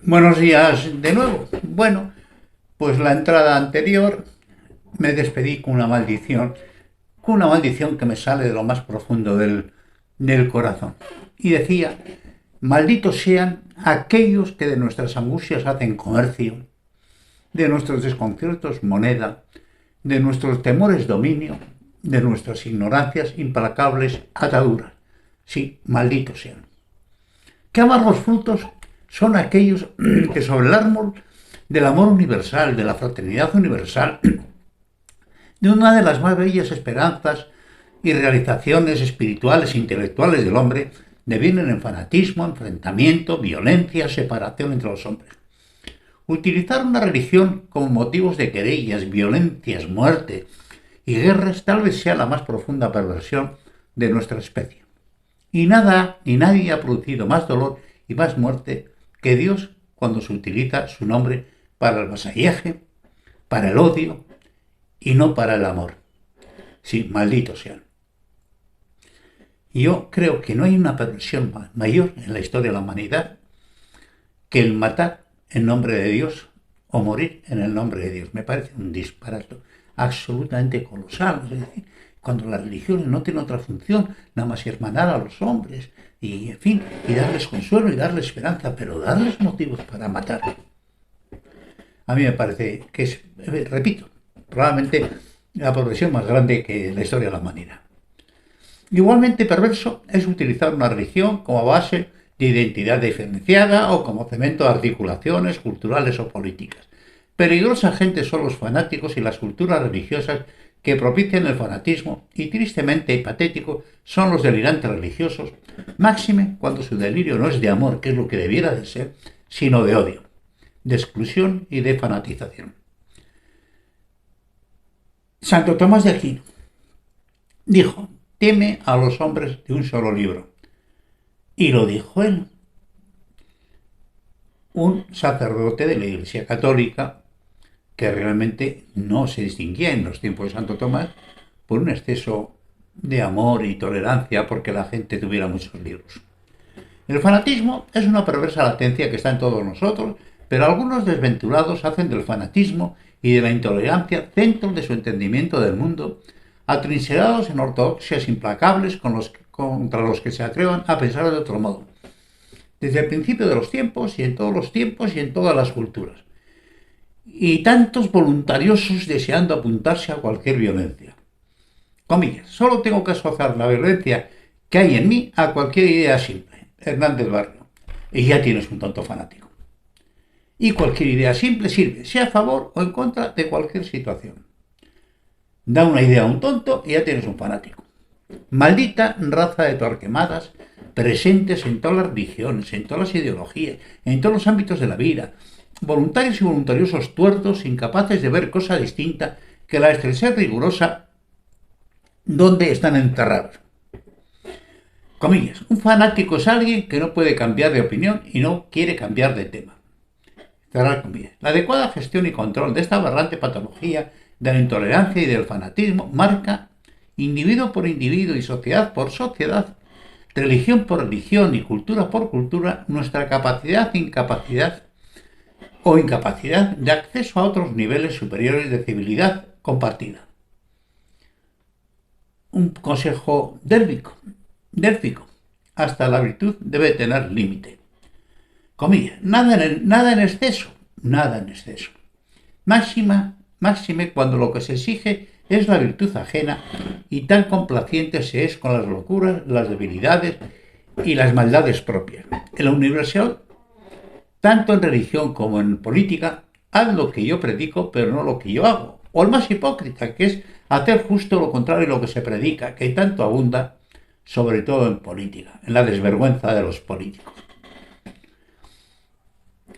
Buenos días de nuevo. Bueno, pues la entrada anterior me despedí con una maldición que me sale de lo más profundo del corazón. Y decía, malditos sean aquellos que de nuestras angustias hacen comercio, de nuestros desconciertos moneda, de nuestros temores dominio, de nuestras ignorancias implacables ataduras. Sí, malditos sean. Qué amargos frutos son aquellos que sobre el árbol del amor universal, de la fraternidad universal, de una de las más bellas esperanzas y realizaciones espirituales e intelectuales del hombre, devienen en fanatismo, enfrentamiento, violencia, separación entre los hombres. Utilizar una religión como motivos de querellas, violencias, muerte y guerras tal vez sea la más profunda perversión de nuestra especie. Y nada ni nadie ha producido más dolor y más muerte que Dios cuando se utiliza su nombre para el vasallaje, para el odio y no para el amor. Sí, malditos sean. Y yo creo que no hay una perversión mayor en la historia de la humanidad que el matar en nombre de Dios o morir en el nombre de Dios. Me parece un disparate absolutamente colosal. Es decir, cuando la religión no tiene otra función nada más que hermanar a los hombres y, en fin, y darles consuelo y darles esperanza, pero darles motivos para matar. A mí me parece que es, repito, probablemente la progresión más grande que la historia de la humanidad. Igualmente perverso es utilizar una religión como base de identidad diferenciada o como cemento de articulaciones culturales o políticas. Peligrosa gente son los fanáticos y las culturas religiosas que propician el fanatismo y tristemente y patético son los delirantes religiosos, máxime cuando su delirio no es de amor, que es lo que debiera de ser, sino de odio, de exclusión y de fanatización. Santo Tomás de Aquino dijo, teme a los hombres de un solo libro. Y lo dijo él, un sacerdote de la Iglesia Católica que realmente no se distinguía en los tiempos de Santo Tomás por un exceso de amor y tolerancia porque la gente tuviera muchos libros. El fanatismo es una perversa latencia que está en todos nosotros, pero algunos desventurados hacen del fanatismo y de la intolerancia centro de su entendimiento del mundo, atrincherados en ortodoxias implacables contra los que se atrevan a pensar de otro modo, desde el principio de los tiempos y en todos los tiempos y en todas las culturas. Y tantos voluntariosos deseando apuntarse a cualquier violencia. Comillas, solo tengo que asociar la violencia que hay en mí a cualquier idea simple. Hernández Barrio. Y ya tienes un tonto fanático. Y cualquier idea simple sirve, sea a favor o en contra de cualquier situación. Da una idea a un tonto y ya tienes un fanático. Maldita raza de torquemadas presentes en todas las religiones, en todas las ideologías, en todos los ámbitos de la vida. Voluntarios y voluntariosos tuertos, incapaces de ver cosa distinta que la estrella rigurosa donde están enterrados. Comillas, un fanático es alguien que no puede cambiar de opinión y no quiere cambiar de tema. Cerrar comillas. La adecuada gestión y control de esta aberrante patología de la intolerancia y del fanatismo marca, individuo por individuo y sociedad por sociedad, religión por religión y cultura por cultura, nuestra capacidad e incapacidad o incapacidad de acceso a otros niveles superiores de civilidad compartida. Un consejo délfico. Hasta la virtud debe tener límite. Comillas, nada en exceso, nada en exceso. Máxime cuando lo que se exige es la virtud ajena y tan complaciente se es con las locuras, las debilidades y las maldades propias. En la universal, tanto en religión como en política, haz lo que yo predico, pero no lo que yo hago. O el más hipócrita, que es hacer justo lo contrario de lo que se predica, que tanto abunda, sobre todo en política, en la desvergüenza de los políticos.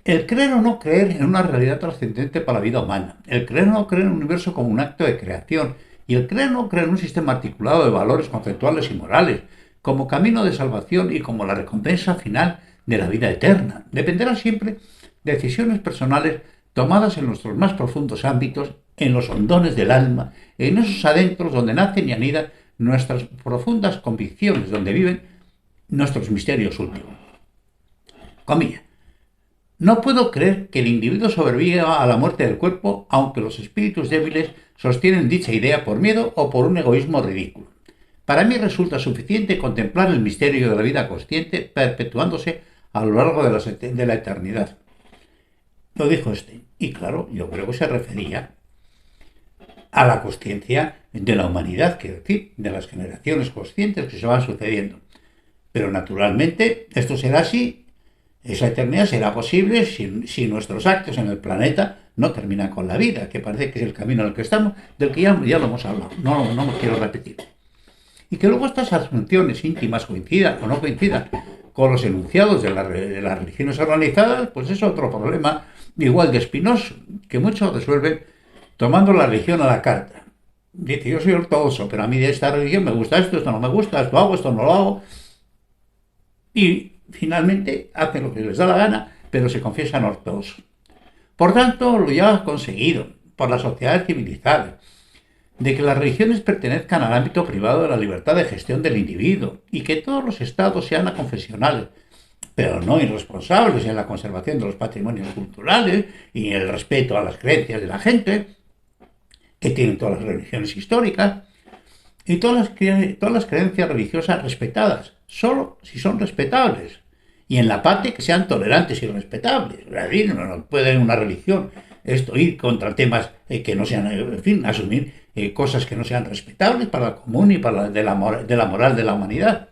El creer o no creer en una realidad trascendente para la vida humana, el creer o no creer en un universo como un acto de creación, y el creer o no creer en un sistema articulado de valores conceptuales y morales, como camino de salvación y como la recompensa final de la vida eterna, dependerá siempre de decisiones personales tomadas en nuestros más profundos ámbitos, en los hondones del alma, en esos adentros donde nacen y anidan nuestras profundas convicciones, donde viven nuestros misterios últimos. Comillas. No puedo creer que el individuo sobreviva a la muerte del cuerpo, aunque los espíritus débiles sostienen dicha idea por miedo o por un egoísmo ridículo. Para mí resulta suficiente contemplar el misterio de la vida consciente perpetuándose a lo largo de la eternidad. Lo dijo este. Y claro, yo creo que se refería a la consciencia de la humanidad, quiero decir, de las generaciones conscientes que se van sucediendo. Pero naturalmente esto será así, esa eternidad será posible si nuestros actos en el planeta no terminan con la vida, que parece que es el camino en el que estamos, del que ya lo hemos hablado, no me quiero repetir. Y que luego estas asunciones íntimas coincidan o no coincidan con los enunciados de las religiones organizadas, pues es otro problema igual de espinoso, que muchos resuelven tomando la religión a la carta. Dice, yo soy ortodoxo, pero a mí de esta religión me gusta esto no me gusta, esto hago, esto no lo hago. Y finalmente hacen lo que les da la gana, pero se confiesan ortodoxos. Por tanto, lo ya conseguido por la sociedad civilizada, de que las religiones pertenezcan al ámbito privado de la libertad de gestión del individuo y que todos los estados sean aconfesionales, pero no irresponsables en la conservación de los patrimonios culturales y el respeto a las creencias de la gente, que tienen todas las religiones históricas, y todas las creencias religiosas respetadas, solo si son respetables. Y en la parte que sean tolerantes y respetables. No puede una religión ir contra temas que no sean, en fin, asumir cosas que no sean respetables para el común y para la moral de la humanidad.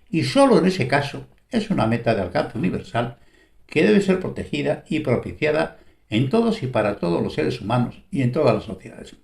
Y solo en ese caso es una meta de alcance universal que debe ser protegida y propiciada en todos y para todos los seres humanos y en todas las sociedades.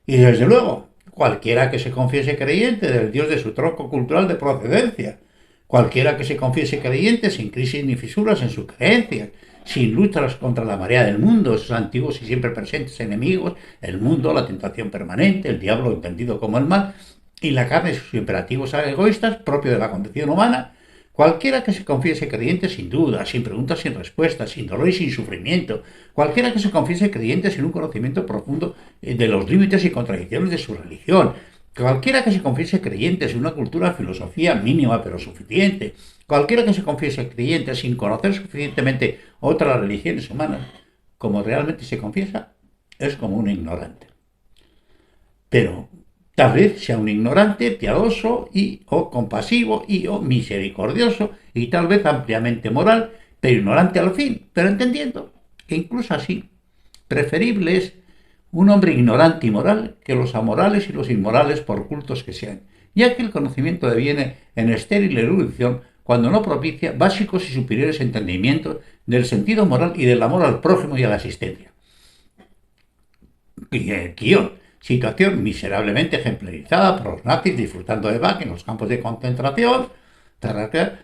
Y desde luego, cualquiera que se confiese creyente del Dios de su tronco cultural de procedencia, cualquiera que se confiese creyente sin crisis ni fisuras en sus creencias, sin luchas contra la marea del mundo, esos antiguos y siempre presentes enemigos, el mundo, la tentación permanente, el diablo entendido como el mal, y la carne y sus imperativos egoístas propios de la condición humana, cualquiera que se confiese creyente sin duda, sin preguntas, sin respuestas, sin dolor y sin sufrimiento, cualquiera que se confiese creyente sin un conocimiento profundo de los límites y contradicciones de su religión, cualquiera que se confiese creyente sin una cultura, filosofía mínima pero suficiente, cualquiera que se confiese creyente sin conocer suficientemente otras religiones humanas, como realmente se confiesa, es como un ignorante. Pero tal vez sea un ignorante, piadoso o compasivo o misericordioso y tal vez ampliamente moral, pero ignorante al fin, pero entendiendo que incluso así, preferible es un hombre ignorante y moral que los amorales y los inmorales por cultos que sean, ya que el conocimiento deviene en estéril erudición cuando no propicia básicos y superiores entendimientos del sentido moral y del amor al prójimo y a la asistencia. Guión. Situación miserablemente ejemplarizada por los nazis disfrutando de Bach en los campos de concentración.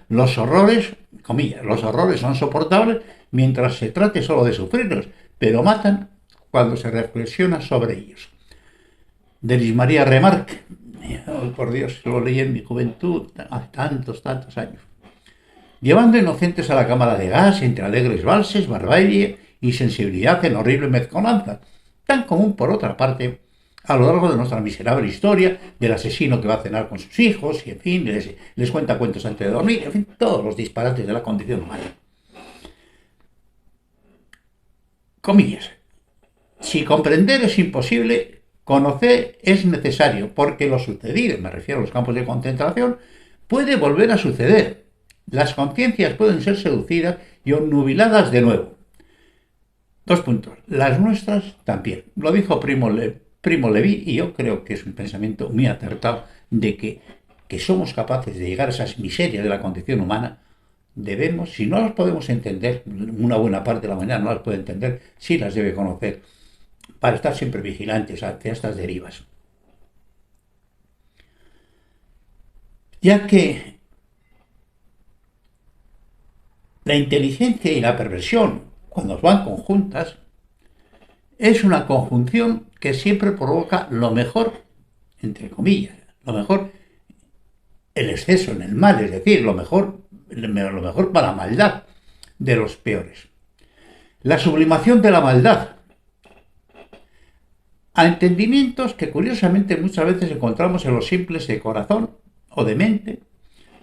Los horrores, comillas, los horrores son soportables mientras se trate solo de sufrirlos, pero matan cuando se reflexiona sobre ellos. Denis María Remarque, oh, por Dios, lo leí en mi juventud hace tantos años. Llevando inocentes a la cámara de gas entre alegres valses, barbarie y sensibilidad en horrible mezcolanza, tan común por otra parte a lo largo de nuestra miserable historia del asesino que va a cenar con sus hijos y, en fin, les cuenta cuentos antes de dormir, en fin, todos los disparates de la condición humana. Comillas. Si comprender es imposible, conocer es necesario, porque lo sucedido, me refiero a los campos de concentración, puede volver a suceder. Las conciencias pueden ser seducidas y obnubiladas de nuevo. 2 puntos. Las nuestras también. Lo dijo Primo Levi, y yo creo que es un pensamiento muy acertado de que somos capaces de llegar a esas miserias de la condición humana. Debemos, si no las podemos entender, una buena parte de la humanidad no las puede entender, sí las debe conocer, para estar siempre vigilantes hacia estas derivas. Ya que la inteligencia y la perversión, cuando van conjuntas, es una conjunción que siempre provoca lo mejor, entre comillas, lo mejor, el exceso en el mal, es decir, lo mejor para la maldad de los peores. La sublimación de la maldad a entendimientos que curiosamente muchas veces encontramos en los simples de corazón o de mente,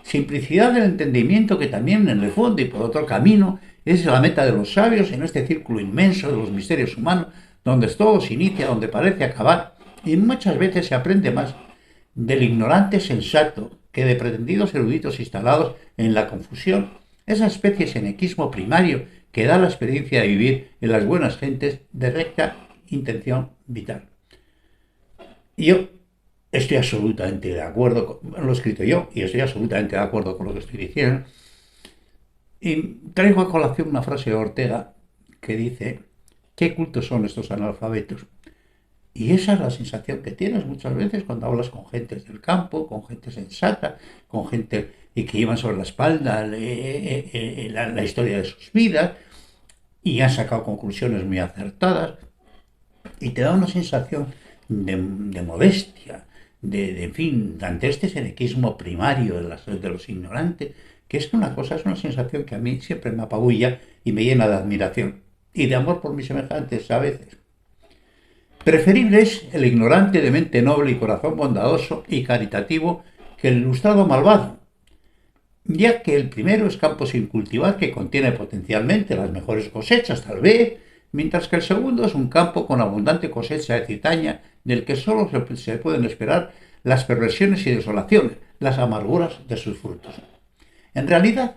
simplicidad del entendimiento que también en el fondo y por otro camino Es la meta de los sabios en este círculo inmenso de los misterios humanos, donde todo se inicia, donde parece acabar, y muchas veces se aprende más del ignorante sensato que de pretendidos eruditos instalados en la confusión, esa especie de senequismo primario que da la experiencia de vivir en las buenas gentes de recta intención vital. Yo estoy absolutamente de acuerdo, lo he escrito yo, y estoy absolutamente de acuerdo con lo que estoy diciendo. Y traigo a colación una frase de Ortega que dice: ¿qué cultos son estos analfabetos? Y esa es la sensación que tienes muchas veces cuando hablas con gente del campo, con gente sensata, con gente que llevan sobre la espalda la historia de sus vidas y han sacado conclusiones muy acertadas y te da una sensación de modestia, en fin, ante este senequismo primario de los ignorantes, que es una cosa, es una sensación que a mí siempre me apabulla y me llena de admiración y de amor por mis semejantes a veces. Preferible es el ignorante de mente noble y corazón bondadoso y caritativo que el ilustrado malvado, ya que el primero es campo sin cultivar que contiene potencialmente las mejores cosechas, tal vez, mientras que el segundo es un campo con abundante cosecha de cizaña del que solo se pueden esperar las perversiones y desolaciones, las amarguras de sus frutos. En realidad,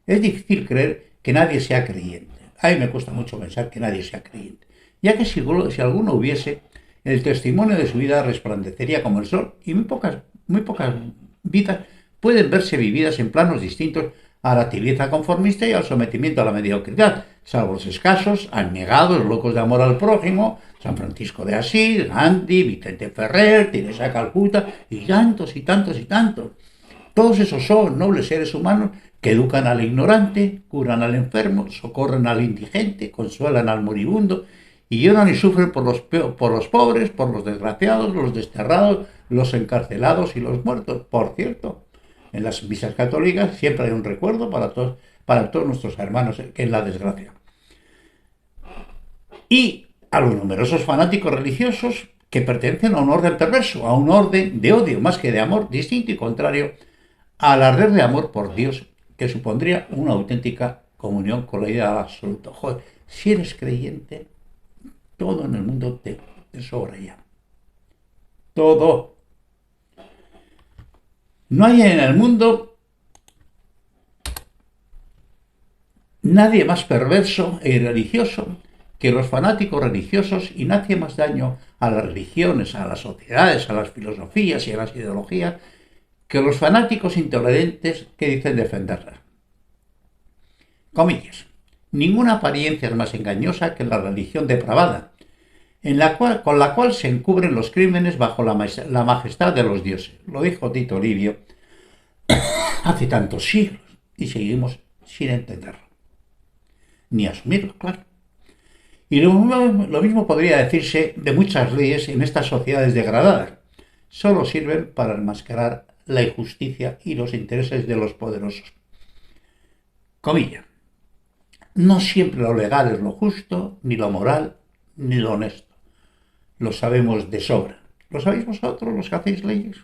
es difícil creer que nadie sea creyente. A mí me cuesta mucho pensar que nadie sea creyente, ya que si alguno hubiese, el testimonio de su vida resplandecería como el sol y muy pocas vidas pueden verse vividas en planos distintos a la tibieza conformista y al sometimiento a la mediocridad, salvo los escasos, abnegados, locos de amor al prójimo, San Francisco de Asís, Gandhi, Vicente Ferrer, Teresa Calcuta y tantos y tantos y tantos. Todos esos son nobles seres humanos que educan al ignorante, curan al enfermo, socorren al indigente, consuelan al moribundo y lloran y sufren por los pobres, por los desgraciados, los desterrados, los encarcelados y los muertos. Por cierto, en las misas católicas siempre hay un recuerdo para todos nuestros hermanos en la desgracia. Y a los numerosos fanáticos religiosos que pertenecen a un orden perverso, a un orden de odio más que de amor, distinto y contrario al arder de amor por Dios, que supondría una auténtica comunión con la idea del absoluto. Joder, si eres creyente, todo en el mundo te sobra ya. Todo. No hay en el mundo nadie más perverso e irreligioso que los fanáticos religiosos y nadie más daño a las religiones, a las sociedades, a las filosofías y a las ideologías que los fanáticos intolerantes que dicen defenderlas. Comillas. Ninguna apariencia es más engañosa que la religión depravada, con la cual se encubren los crímenes bajo la majestad de los dioses. Lo dijo Tito Livio hace tantos siglos y seguimos sin entenderlo. Ni asumirlo, claro. Y lo mismo podría decirse de muchas leyes en estas sociedades degradadas. Solo sirven para enmascarar la injusticia y los intereses de los poderosos. Comilla. No siempre lo legal es lo justo, ni lo moral, ni lo honesto. Lo sabemos de sobra. ¿Lo sabéis vosotros, los que hacéis leyes?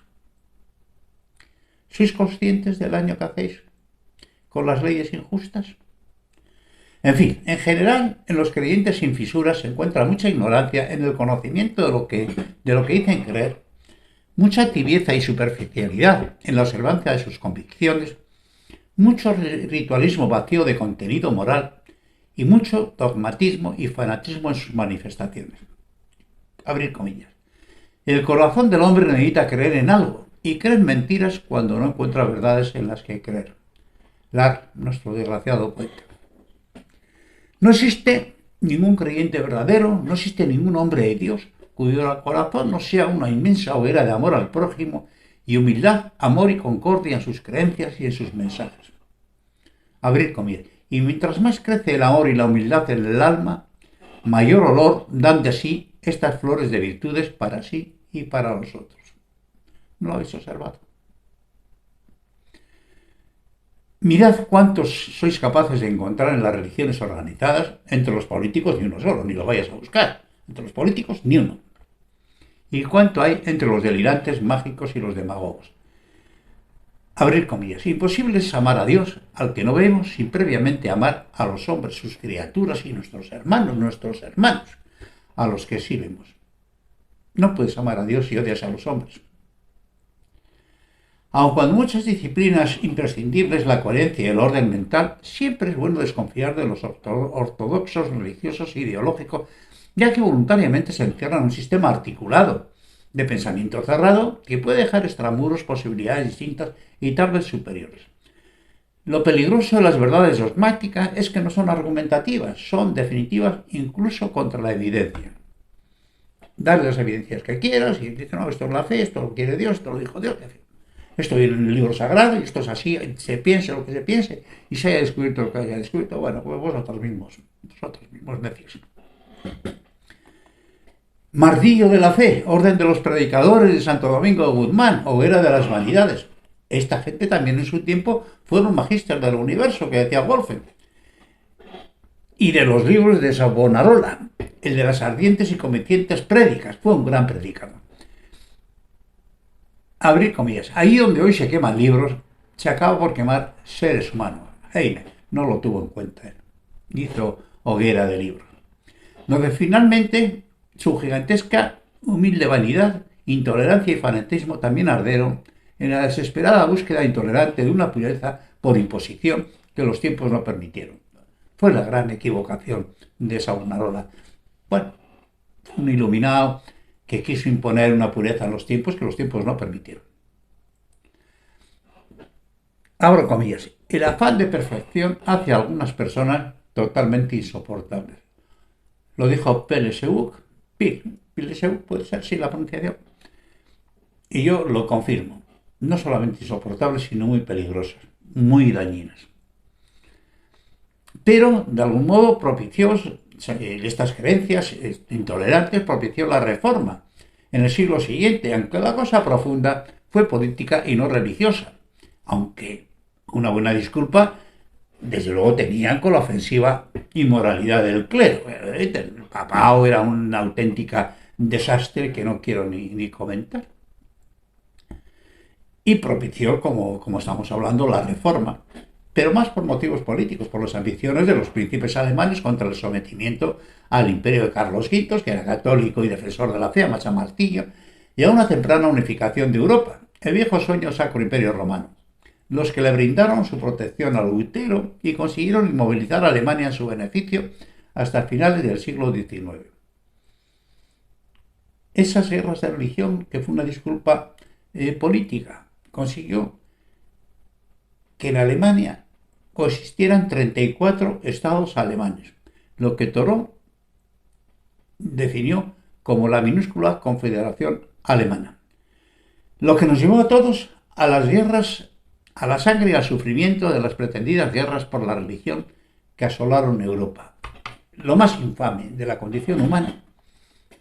¿Sois conscientes del daño que hacéis con las leyes injustas? En fin, en general, en los creyentes sin fisuras se encuentra mucha ignorancia en el conocimiento de lo que dicen creer, mucha tibieza y superficialidad en la observancia de sus convicciones, mucho ritualismo vacío de contenido moral y mucho dogmatismo y fanatismo en sus manifestaciones. Abrir comillas. El corazón del hombre necesita creer en algo y cree en mentiras cuando no encuentra verdades en las que creer. Lar, nuestro desgraciado poeta. No existe ningún creyente verdadero, no existe ningún hombre de Dios cuyo corazón no sea una inmensa hoguera de amor al prójimo y humildad, amor y concordia en sus creencias y en sus mensajes. Abrir comillas. Y mientras más crece el amor y la humildad en el alma, mayor olor dan de sí estas flores de virtudes para sí y para los otros. ¿No lo habéis observado? Mirad cuántos sois capaces de encontrar en las religiones organizadas, entre los políticos ni uno solo, ni lo vayas a buscar. Entre los políticos ni uno. ¿Y cuánto hay entre los delirantes mágicos y los demagogos? Abrir comillas. Imposible es amar a Dios, al que no vemos, sin previamente amar a los hombres, sus criaturas y nuestros hermanos, a los que sí vemos. No puedes amar a Dios si odias a los hombres. Aun cuando en muchas disciplinas imprescindibles la coherencia y el orden mental, siempre es bueno desconfiar de los ortodoxos religiosos e ideológicos, ya que voluntariamente se encierran en un sistema articulado de pensamiento cerrado que puede dejar extramuros posibilidades distintas y tal vez superiores. Lo peligroso de las verdades dogmáticas es que no son argumentativas, son definitivas incluso contra la evidencia. Dale las evidencias que quieras y dice, no, esto es la fe, esto lo quiere Dios, esto lo dijo Dios, en fin. Esto viene en el libro sagrado y esto es así, se piense lo que se piense y se haya descubierto lo que haya descubierto, bueno, pues vosotros mismos decís. Martillo de la fe, orden de los predicadores de Santo Domingo de Guzmán, hoguera de las vanidades. Esta gente también en su tiempo fueron magísteres del universo, que decía Wolfen. Y de los libros de Savonarola, el de las ardientes y cometientes prédicas, fue un gran predicador. Abrir comillas. Ahí donde hoy se queman libros, se acaba por quemar seres humanos. Heine no lo tuvo en cuenta él. Hizo hoguera de libros. Donde finalmente su gigantesca, humilde vanidad, intolerancia y fanatismo también ardieron en la desesperada búsqueda intolerante de una pureza por imposición que los tiempos no permitieron. Fue la gran equivocación de Savonarola. Bueno, un iluminado que quiso imponer una pureza en los tiempos que los tiempos no permitieron. Abro comillas. El afán de perfección hace a algunas personas totalmente insoportables. Lo dijo Pileseuk, puede ser, sí, la pronunciación. Y yo lo confirmo. No solamente insoportables, sino muy peligrosas, muy dañinas. Pero, de algún modo, propició estas creencias intolerantes, propició la reforma en el siglo siguiente, aunque la cosa profunda fue política y no religiosa. Aunque una buena disculpa, desde luego, tenían con la ofensiva inmoralidad del clero. El papado era una auténtica desastre que no quiero ni comentar. Y propició, como estamos hablando, la reforma, pero más por motivos políticos, por las ambiciones de los príncipes alemanes contra el sometimiento al imperio de Carlos V, que era católico y defensor de la fe, a macha martillo, y a una temprana unificación de Europa, el viejo sueño sacro imperio romano, los que le brindaron su protección al Lutero y consiguieron inmovilizar a Alemania en su beneficio hasta finales del siglo XIX. Esas guerras de religión, que fue una disculpa política, consiguió que en Alemania coexistieran 34 estados alemanes, lo que Thoreau definió como la minúscula Confederación Alemana. Lo que nos llevó a todos a las guerras, a la sangre y al sufrimiento de las pretendidas guerras por la religión que asolaron Europa. Lo más infame de la condición humana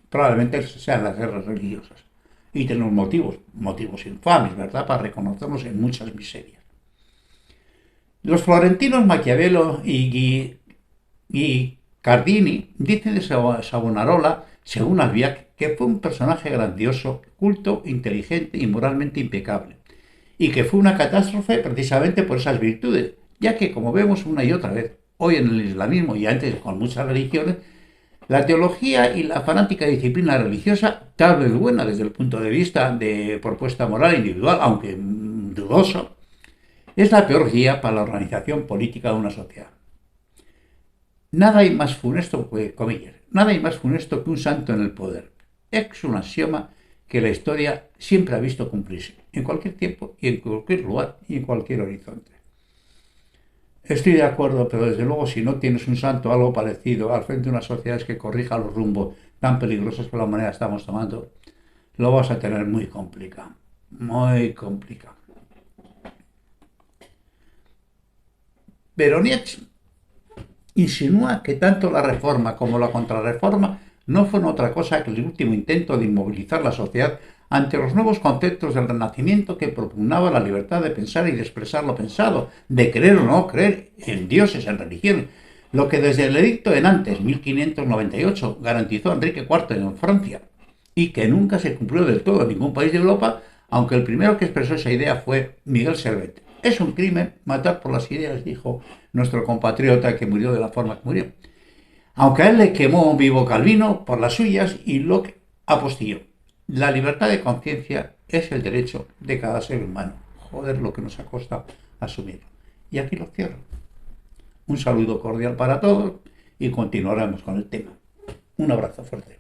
probablemente sean las guerras religiosas. Y tenemos motivos infames, ¿verdad?, para reconocernos en muchas miserias. Los florentinos Maquiavelo y Cardini dicen de Savonarola, según Albiac, que fue un personaje grandioso, culto, inteligente y moralmente impecable, y que fue una catástrofe precisamente por esas virtudes, ya que, como vemos una y otra vez, hoy en el islamismo y antes con muchas religiones, la teología y la fanática disciplina religiosa, tal vez buena desde el punto de vista de propuesta moral individual, aunque dudoso, es la peor guía para la organización política de una sociedad. Nada hay más funesto, comillas, nada hay más funesto que un santo en el poder. Es un axioma que la historia siempre ha visto cumplirse, en cualquier tiempo y en cualquier lugar y en cualquier horizonte. Estoy de acuerdo, pero desde luego si no tienes un santo o algo parecido al frente de unas sociedades que corrija los rumbos tan peligrosos que la humanidad estamos tomando, lo vas a tener muy complicado. Muy complicado. Pero Nietzsche insinúa que tanto la reforma como la contrarreforma no fueron otra cosa que el último intento de inmovilizar la sociedad ante los nuevos conceptos del Renacimiento que propugnaba la libertad de pensar y de expresar lo pensado, de creer o no creer en dioses, en religiones, lo que desde el edicto de Nantes, 1598, garantizó Enrique IV en Francia, y que nunca se cumplió del todo en ningún país de Europa aunque el primero que expresó esa idea fue Miguel Servet. Es un crimen matar por las ideas, dijo nuestro compatriota que murió de la forma que murió. Aunque a él le quemó vivo Calvino por las suyas y Locke apostilló. La libertad de conciencia es el derecho de cada ser humano. Joder, lo que nos ha costado asumirlo. Y aquí lo cierro. Un saludo cordial para todos y continuaremos con el tema. Un abrazo fuerte.